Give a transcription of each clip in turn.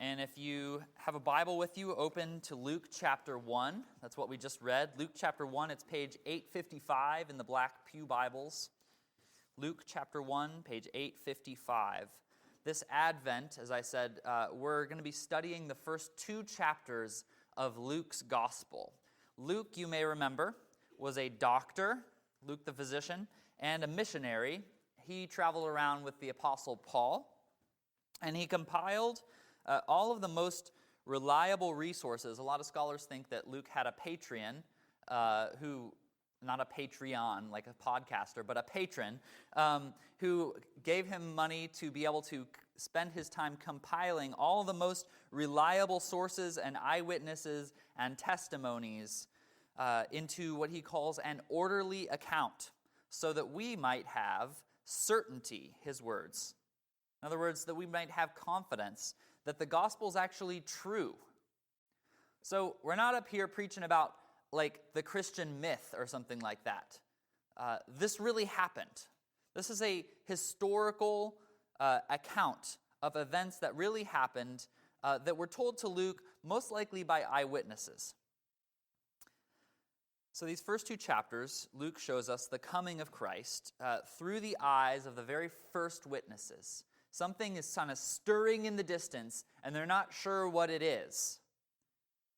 And if you have a Bible with you, open to Luke chapter 1. That's what we just read. Luke chapter 1, it's page 855 in the Black Pew Bibles. Luke chapter 1, page 855. This Advent, as I said, we're going to be studying the first two chapters of Luke's Gospel. Luke, you may remember, was a doctor, Luke the physician, and a missionary. He traveled around with the Apostle Paul, and he compiled all of the most reliable resources. A lot of scholars think that Luke had a Patreon, not a Patreon like a podcaster, but a patron who gave him money to be able to spend his time compiling all the most reliable sources and eyewitnesses and testimonies into what he calls an orderly account, so that we might have certainty, his words. In other words, that we might have confidence that the gospel is actually true. So we're not up here preaching about like the Christian myth or something like that. This really happened. This is a historical account of events that really happened that were told to Luke most likely by eyewitnesses. So these first two chapters, Luke shows us the coming of Christ through the eyes of the very first witnesses. Something is kind of stirring in the distance, and they're not sure what it is.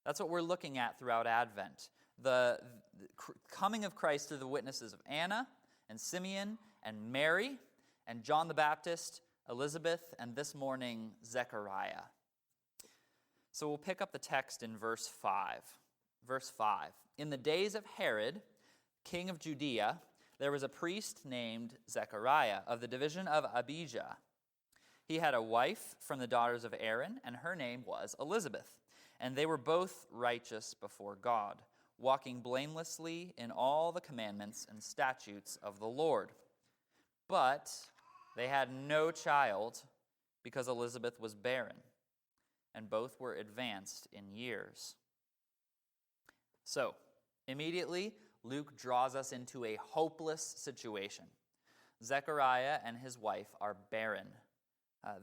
That's what we're looking at throughout Advent. The coming of Christ through the witnesses of Anna and Simeon and Mary and John the Baptist, Elizabeth, and this morning, Zechariah. So we'll pick up the text in verse 5. Verse 5. In the days of Herod, king of Judea, there was a priest named Zechariah of the division of Abijah. He had a wife from the daughters of Aaron, and her name was Elizabeth. And they were both righteous before God, walking blamelessly in all the commandments and statutes of the Lord. But they had no child because Elizabeth was barren, and both were advanced in years. So, immediately, Luke draws us into a hopeless situation. Zechariah and his wife are barren.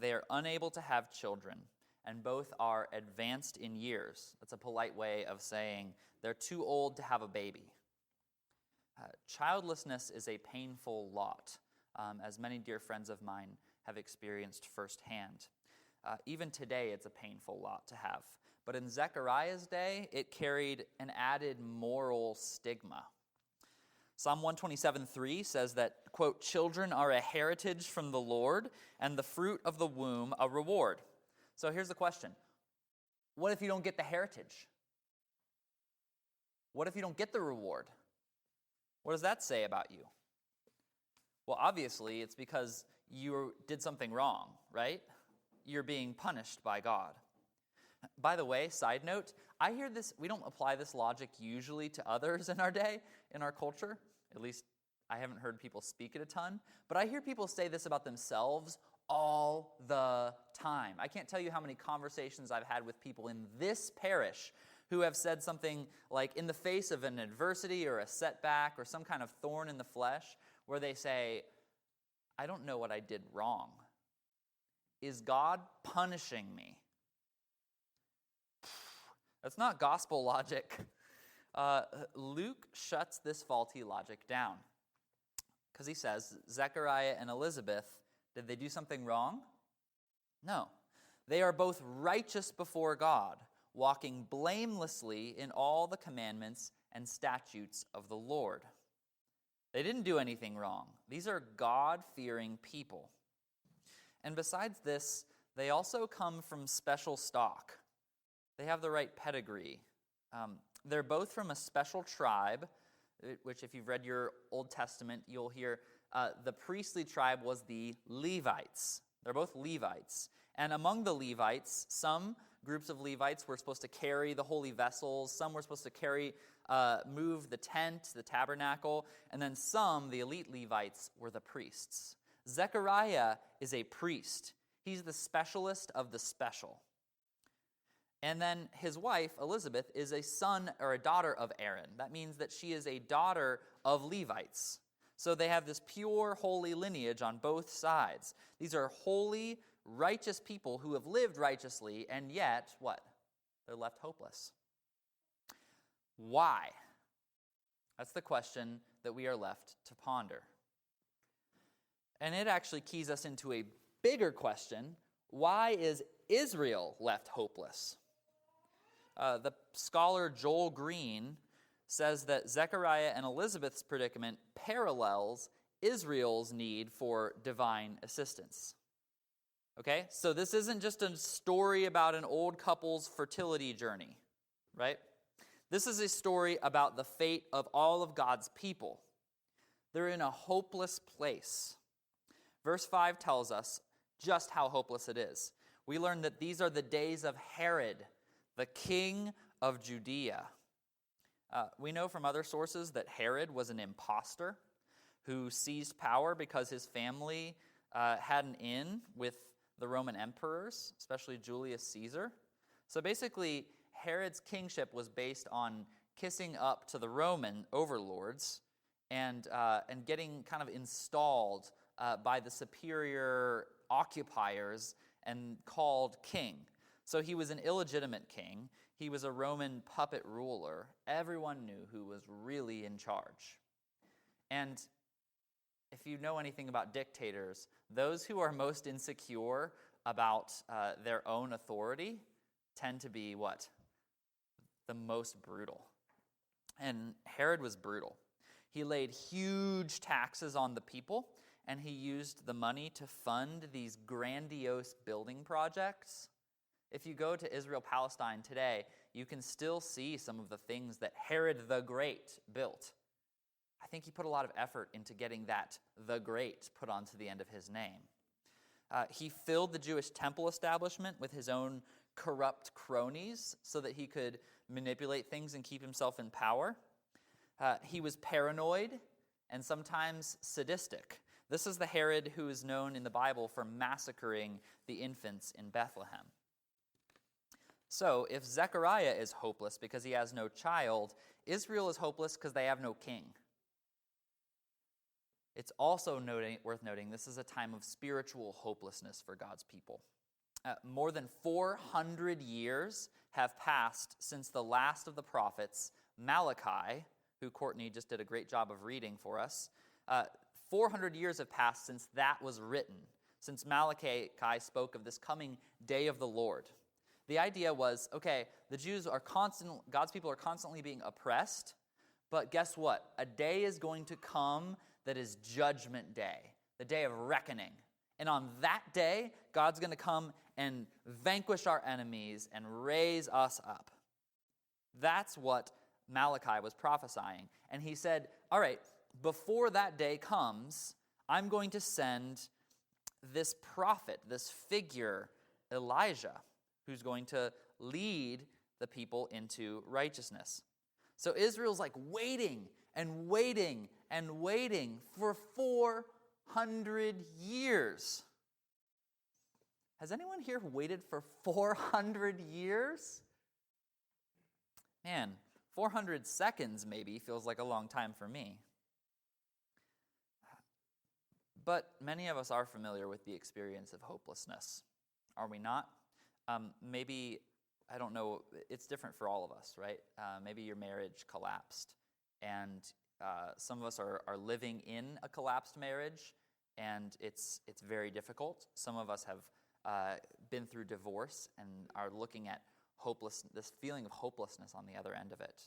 They are unable to have children, and both are advanced in years. That's a polite way of saying they're too old to have a baby. Childlessness is a painful lot, as many dear friends of mine have experienced firsthand. Even today, it's a painful lot to have. But in Zechariah's day, it carried an added moral stigma. Psalm 127:3 says that, quote, children are a heritage from the Lord, and the fruit of the womb a reward. So here's the question. What if you don't get the heritage? What if you don't get the reward? What does that say about you? Well, obviously, it's because you did something wrong, right? You're being punished by God. By the way, side note, I hear this, we don't apply this logic usually to others in our day, in our culture. At least I haven't heard people speak it a ton. But I hear people say this about themselves all the time. I can't tell you how many conversations I've had with people in this parish who have said something like, in the face of an adversity or a setback or some kind of thorn in the flesh, where they say, I don't know what I did wrong. Is God punishing me? That's not gospel logic. Luke shuts this faulty logic down because he says, Zechariah and Elizabeth, did they do something wrong? No. They are both righteous before God, walking blamelessly in all the commandments and statutes of the Lord. They didn't do anything wrong. These are God-fearing people. And besides this, they also come from special stock. They have the right pedigree. They're both from a special tribe, which if you've read your Old Testament, you'll hear the priestly tribe was the Levites. They're both Levites. And among the Levites, some groups of Levites were supposed to carry the holy vessels. Some were supposed to move the tent, the tabernacle. And then some, the elite Levites, were the priests. Zechariah is a priest. He's the specialist of the special. And then his wife, Elizabeth, is a son or a daughter of Aaron. That means that she is a daughter of Levites. So they have this pure, holy lineage on both sides. These are holy, righteous people who have lived righteously, and yet, what? They're left hopeless. Why? That's the question that we are left to ponder. And it actually keys us into a bigger question. Why is Israel left hopeless? The scholar Joel Green says that Zechariah and Elizabeth's predicament parallels Israel's need for divine assistance. Okay, so this isn't just a story about an old couple's fertility journey, right? This is a story about the fate of all of God's people. They're in a hopeless place. Verse 5 tells us just how hopeless it is. We learn that these are the days of Herod, the king of Judea. We know from other sources that Herod was an imposter who seized power because his family had an in with the Roman emperors, especially Julius Caesar. So basically, Herod's kingship was based on kissing up to the Roman overlords and getting kind of installed by the superior occupiers and called king. So he was an illegitimate king. He was a Roman puppet ruler. Everyone knew who was really in charge. And if you know anything about dictators, those who are most insecure about their own authority tend to be what? The most brutal. And Herod was brutal. He laid huge taxes on the people, and he used the money to fund these grandiose building projects. If you go to Israel-Palestine today, you can still see some of the things that Herod the Great built. I think he put a lot of effort into getting that the Great put onto the end of his name. He filled the Jewish temple establishment with his own corrupt cronies so that he could manipulate things and keep himself in power. He was paranoid and sometimes sadistic. This is the Herod who is known in the Bible for massacring the infants in Bethlehem. So, if Zechariah is hopeless because he has no child, Israel is hopeless because they have no king. It's also worth noting this is a time of spiritual hopelessness for God's people. More than 400 years have passed since the last of the prophets, Malachi, who Courtney just did a great job of reading for us. 400 years have passed since that was written, since Malachi spoke of this coming day of the Lord. The idea was, okay, God's people are constantly being oppressed, but guess what? A day is going to come that is Judgment Day, the day of reckoning. And on that day, God's going to come and vanquish our enemies and raise us up. That's what Malachi was prophesying. And he said, all right, before that day comes, I'm going to send this prophet, this figure, Elijah, who's going to lead the people into righteousness. So Israel's like waiting and waiting and waiting for 400 years. Has anyone here waited for 400 years? Man, 400 seconds maybe feels like a long time for me. But many of us are familiar with the experience of hopelessness, are we not? Maybe, I don't know, it's different for all of us, right? Maybe your marriage collapsed, and some of us are living in a collapsed marriage, and it's very difficult. Some of us have been through divorce and are looking at this feeling of hopelessness on the other end of it.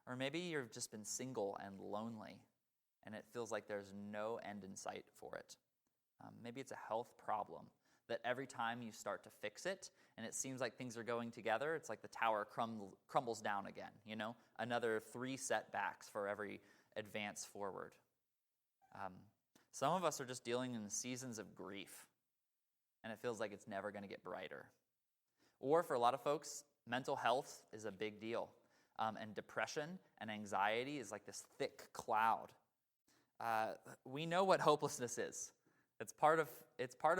Or maybe you've just been single and lonely, and it feels like there's no end in sight for it. Maybe it's a health problem that every time you start to fix it and it seems like things are going together, it's like the tower crumbles down again, another 3 setbacks for every advance forward. Some of us are just dealing in seasons of grief, and it feels like it's never going to get brighter. Or for a lot of folks, mental health is a big deal, and depression and anxiety is like this thick cloud. We know what hopelessness is. It's part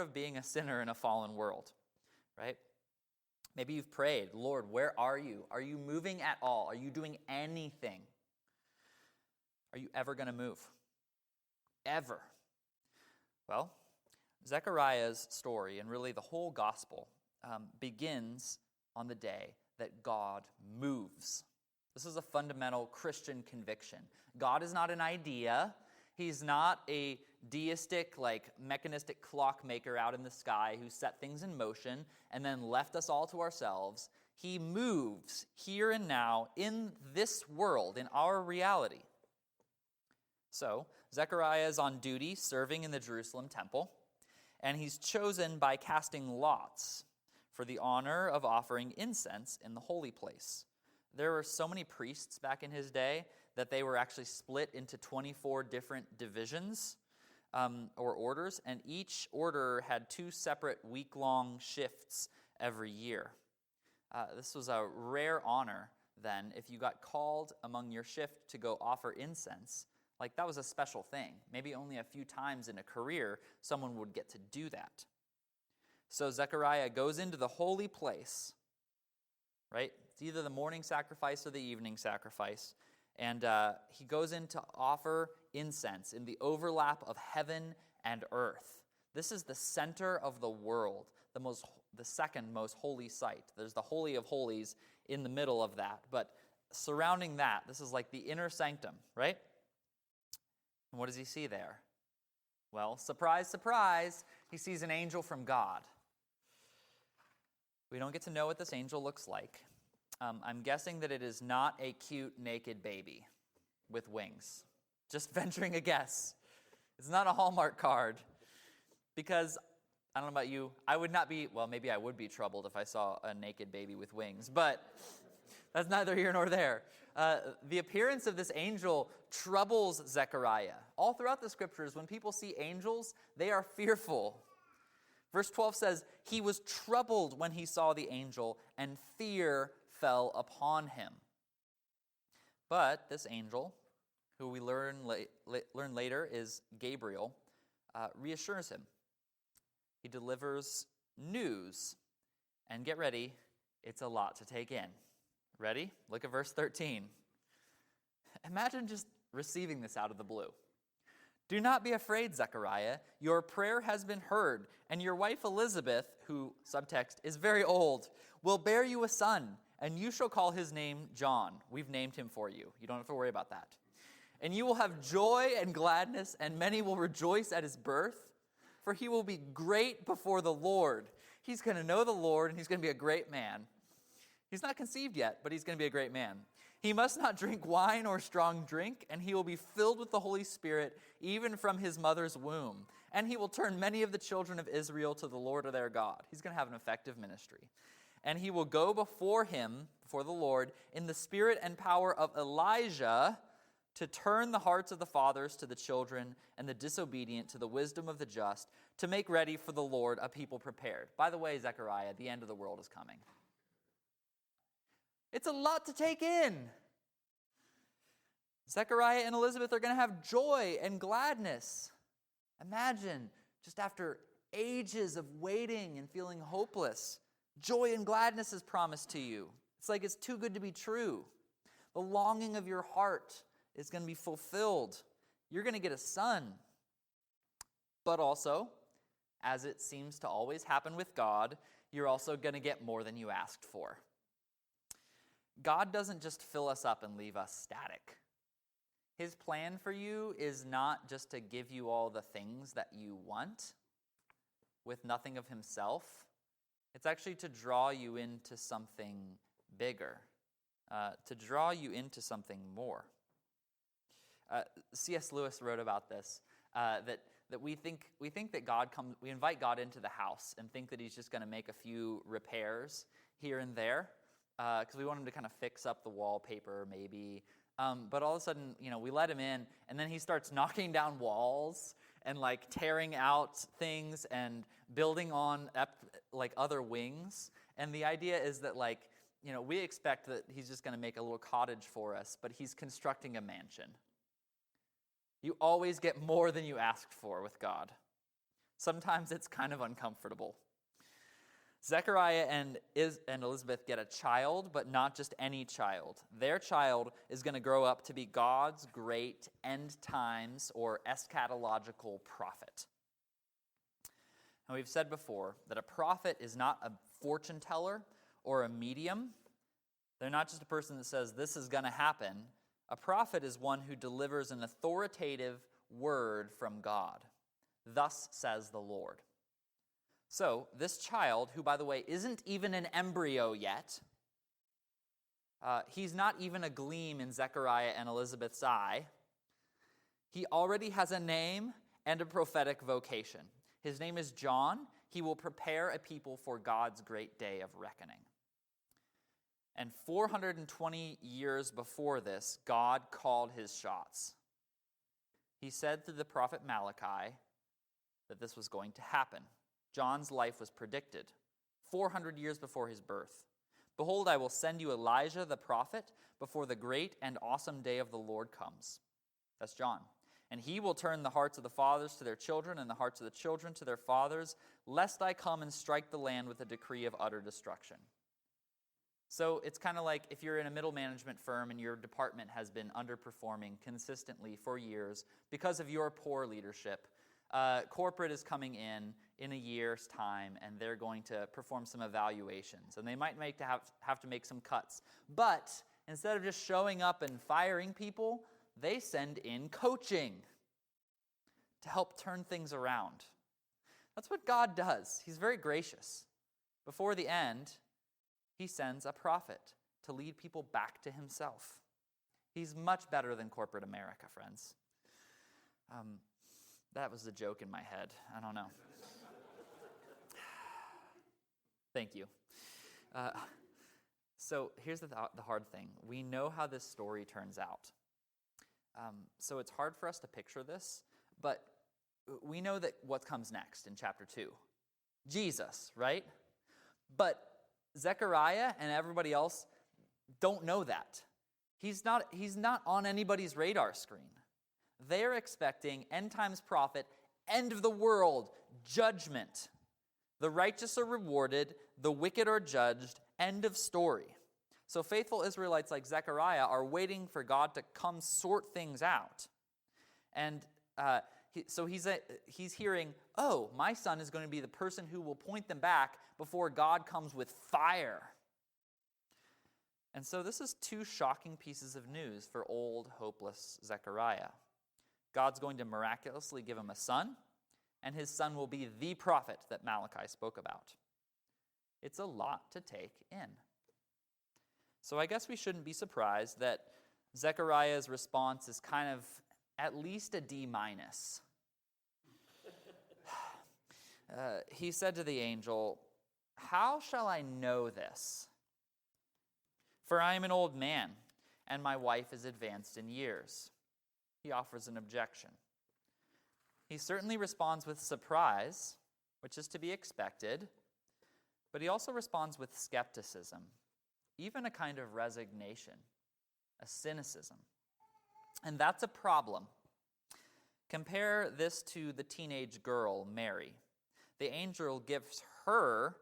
of being a sinner in a fallen world, right? Maybe you've prayed, Lord, where are you? Are you moving at all? Are you doing anything? Are you ever going to move? Ever? Well, Zechariah's story, and really the whole gospel, begins on the day that God moves. This is a fundamental Christian conviction. God is not an idea. He's not a deistic, mechanistic clockmaker out in the sky who set things in motion and then left us all to ourselves. He moves here and now in this world, in our reality. So, Zechariah is on duty serving in the Jerusalem temple, and he's chosen by casting lots for the honor of offering incense in the holy place. There were so many priests back in his day that they were actually split into 24 different divisions or orders, and each order had 2 separate week-long shifts every year. This was a rare honor then. If you got called among your shift to go offer incense, that was a special thing. Maybe only a few times in a career someone would get to do that. So Zechariah goes into the holy place, right? It's either the morning sacrifice or the evening sacrifice. And he goes in to offer incense in the overlap of heaven and earth. This is the center of the world, the second most holy site. There's the Holy of Holies in the middle of that. But surrounding that, this is like the inner sanctum, right? And what does he see there? Well, surprise, surprise, he sees an angel from God. We don't get to know what this angel looks like. I'm guessing that it is not a cute, naked baby with wings. Just venturing a guess. It's not a Hallmark card. Because, I don't know about you, I would not be, well, maybe I would be troubled if I saw a naked baby with wings. But that's neither here nor there. The appearance of this angel troubles Zechariah. All throughout the scriptures, when people see angels, they are fearful. Verse 12 says, he was troubled when he saw the angel, and fear fell upon him. But this angel, who we learn later is Gabriel, reassures him. He delivers news. And get ready, it's a lot to take in. Ready? Look at verse 13. Imagine just receiving this out of the blue. Do not be afraid, Zechariah. Your prayer has been heard, and your wife Elizabeth, who, subtext, is very old, will bear you a son, and you shall call his name John. We've named him for you. You don't have to worry about that. And you will have joy and gladness, and many will rejoice at his birth, for he will be great before the Lord. He's going to know the Lord, and he's going to be a great man. He's not conceived yet, but he's going to be a great man. He must not drink wine or strong drink, and he will be filled with the Holy Spirit even from his mother's womb. And he will turn many of the children of Israel to the Lord their God. He's going to have an effective ministry. And he will go before him, before the Lord, in the spirit and power of Elijah, to turn the hearts of the fathers to the children and the disobedient to the wisdom of the just, to make ready for the Lord a people prepared. By the way, Zechariah, the end of the world is coming. It's a lot to take in. Zechariah and Elizabeth are going to have joy and gladness. Imagine, just after ages of waiting and feeling hopeless, joy and gladness is promised to you. It's like it's too good to be true. The longing of your heart is going to be fulfilled. You're going to get a son. But also, as it seems to always happen with God, you're also going to get more than you asked for. God doesn't just fill us up and leave us static. His plan for you is not just to give you all the things that you want with nothing of himself. It's actually to draw you into something bigger, to draw you into something more. C.S. Lewis wrote about this, that we think that God comes, we invite God into the house and think that he's just going to make a few repairs here and there, because we want him to kind of fix up the wallpaper maybe. But all of a sudden, we let him in, and then he starts knocking down walls and tearing out things and building on other wings. And the idea is that we expect that he's just going to make a little cottage for us, but he's constructing a mansion. You always get more than you asked for with God. Sometimes it's kind of uncomfortable. Zechariah and Elizabeth get a child, but not just any child. Their child is going to grow up to be God's great end times or eschatological prophet. And we've said before that a prophet is not a fortune teller or a medium. They're not just a person that says this is going to happen. A prophet is one who delivers an authoritative word from God. Thus says the Lord. So this child, who by the way isn't even an embryo yet, he's not even a gleam in Zechariah and Elizabeth's eye. He already has a name and a prophetic vocation. His name is John. He will prepare a people for God's great day of reckoning. And 420 years before this, God called his shots. He said through the prophet Malachi that this was going to happen. John's life was predicted 400 years before his birth. Behold, I will send you Elijah the prophet before the great and awesome day of the Lord comes. That's John. And he will turn the hearts of the fathers to their children and the hearts of the children to their fathers, lest I come and strike the land with a decree of utter destruction. So it's kind of like if you're in a middle management firm and your department has been underperforming consistently for years because of your poor leadership. Corporate is coming in a year's time, and they're going to perform some evaluations. And they might have to make some cuts. But instead of just showing up and firing people, they send in coaching to help turn things around. That's what God does. He's very gracious. Before the end, he sends a prophet to lead people back to himself. He's much better than corporate America, friends. That was a joke in my head. I don't know. Thank you. So here's the hard thing. We know how this story turns out. So it's hard for us to picture this, but we know that what comes next in chapter 2. Jesus, right? But Zechariah and everybody else don't know that. He's not on anybody's radar screen. They're expecting end times prophet, end of the world, judgment. The righteous are rewarded, the wicked are judged, end of story. So faithful Israelites like Zechariah are waiting for God to come sort things out. And he's hearing, oh, my son is going to be the person who will point them back before God comes with fire. And so this is two shocking pieces of news for old, hopeless Zechariah. God's going to miraculously give him a son, and his son will be the prophet that Malachi spoke about. It's a lot to take in. So I guess we shouldn't be surprised that Zechariah's response is kind of at least a D-. He said to the angel, "How shall I know this? For I am an old man, and my wife is advanced in years." He offers an objection. He certainly responds with surprise, which is to be expected, but he also responds with skepticism, even a kind of resignation, a cynicism. And that's a problem. Compare this to the teenage girl, Mary. The angel gives her,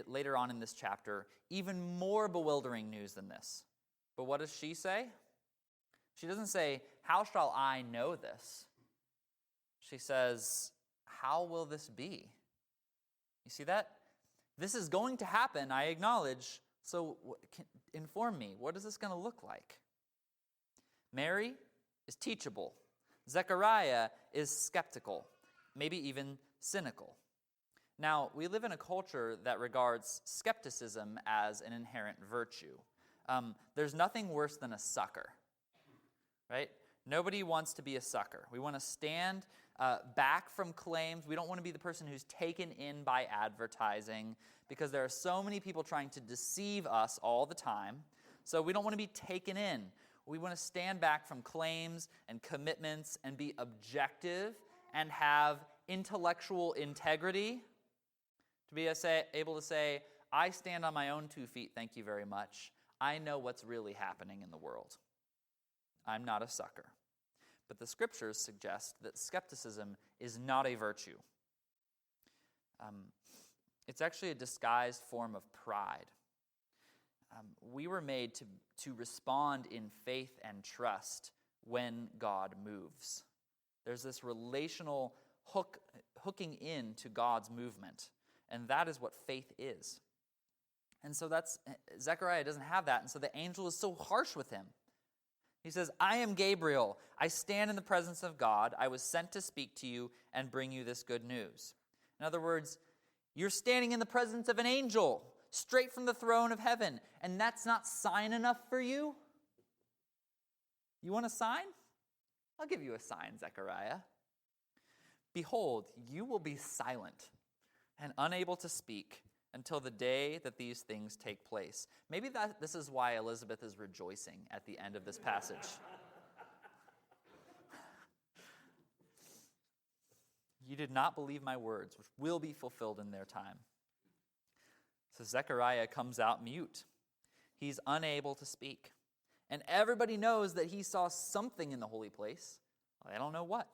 later on in this chapter, even more bewildering news than this. But what does she say? She doesn't say, "How shall I know this?" She says, "How will this be?" You see that? This is going to happen, I acknowledge. So inform me, what is this going to look like? Mary is teachable. Zechariah is skeptical, maybe even cynical. Now, we live in a culture that regards skepticism as an inherent virtue. There's nothing worse than a sucker, right? Nobody wants to be a sucker. We want to stand back from claims. We don't want to be the person who's taken in by advertising, because there are so many people trying to deceive us all the time. So we don't want to be taken in. We want to stand back from claims and commitments and be objective and have intellectual integrity to be able to say, I stand on my own 2 feet, thank you very much. I know what's really happening in the world. I'm not a sucker. But the scriptures suggest that skepticism is not a virtue. It's actually a disguised form of pride. We were made to respond in faith and trust when God moves. There's this relational hooking into God's movement. And that is what faith is. And so Zechariah doesn't have that. And so the angel is so harsh with him. He says, I am Gabriel. I stand in the presence of God. I was sent to speak to you and bring you this good news. In other words, you're standing in the presence of an angel, straight from the throne of heaven. And that's not sign enough for you? You want a sign? I'll give you a sign, Zechariah. Behold, you will be silent and unable to speak until the day that these things take place. Maybe this is why Elizabeth is rejoicing at the end of this passage. You did not believe my words, which will be fulfilled in their time. So Zechariah comes out mute. He's unable to speak. And everybody knows that he saw something in the holy place. I don't know what.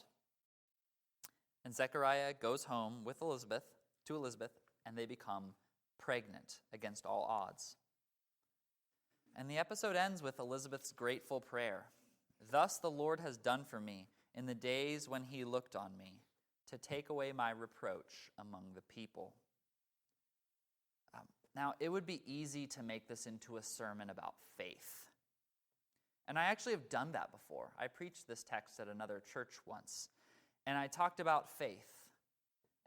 And Zechariah goes home with Elizabeth, and they become pregnant against all odds. And the episode ends with Elizabeth's grateful prayer. Thus the Lord has done for me in the days when he looked on me to take away my reproach among the people. Now, it would be easy to make this into a sermon about faith. And I actually have done that before. I preached this text at another church once. And I talked about faith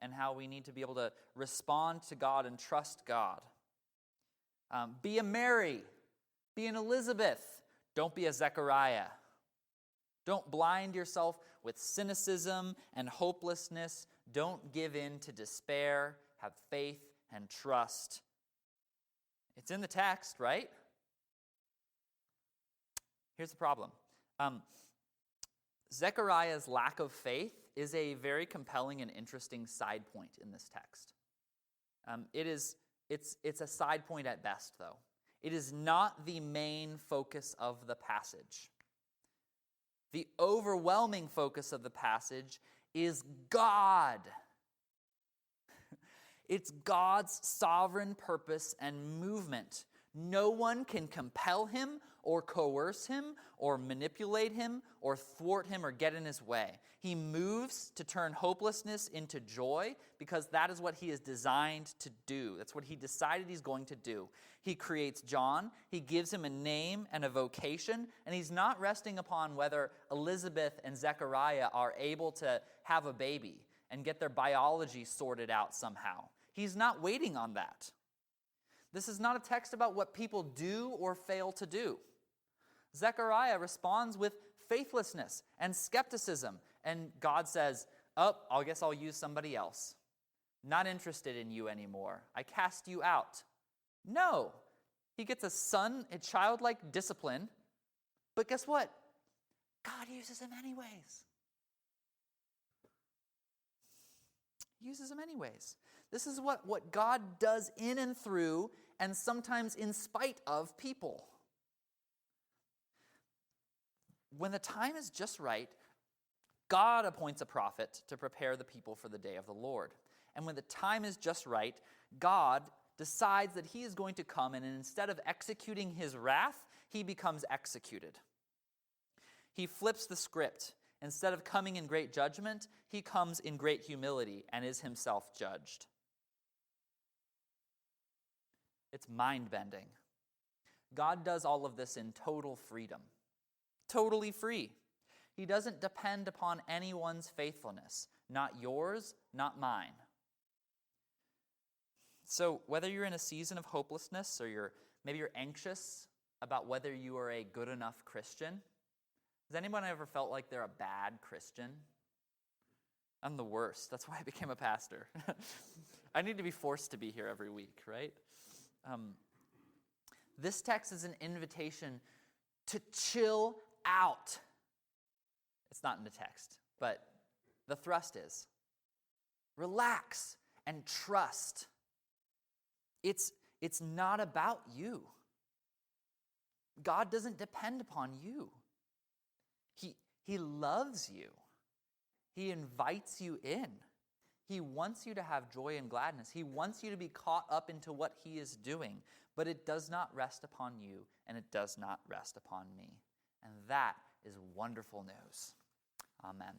and how we need to be able to respond to God and trust God. Be a Mary. Be an Elizabeth. Don't be a Zechariah. Don't blind yourself with cynicism and hopelessness. Don't give in to despair. Have faith and trust. It's in the text, right? Here's the problem. Zechariah's lack of faith is a very compelling and interesting side point in this text. It's a side point at best, though. It is not the main focus of the passage. The overwhelming focus of the passage is God. It's God's sovereign purpose and movement. No one can compel him or coerce him or manipulate him or thwart him or get in his way. He moves to turn hopelessness into joy because that is what he is designed to do. That's what he decided he's going to do. He creates John. He gives him a name and a vocation, and he's not resting upon whether Elizabeth and Zechariah are able to have a baby and get their biology sorted out somehow. He's not waiting on that. This is not a text about what people do or fail to do. Zechariah responds with faithlessness and skepticism, and God says, I guess I'll use somebody else. Not interested in you anymore. I cast you out. No. He gets a childlike discipline, but guess what? God uses him anyways. Uses him anyways. This is what God does in and through, and sometimes in spite of people. When the time is just right, God appoints a prophet to prepare the people for the day of the Lord. And when the time is just right, God decides that he is going to come, and instead of executing his wrath, he becomes executed. He flips the script. Instead of coming in great judgment, he comes in great humility and is himself judged. It's mind-bending. God does all of this in total freedom. Totally free. He doesn't depend upon anyone's faithfulness. Not yours, not mine. So whether you're in a season of hopelessness or maybe you're anxious about whether you are a good enough Christian, has anyone ever felt like they're a bad Christian? I'm the worst. That's why I became a pastor. I need to be forced to be here every week, right? This text is an invitation to chill out. It's not in the text, but the thrust is relax and trust. It's not about you. God doesn't depend upon you. He loves you. He invites you in. He wants you to have joy and gladness. He wants you to be caught up into what he is doing. But it does not rest upon you, and it does not rest upon me. And that is wonderful news. Amen.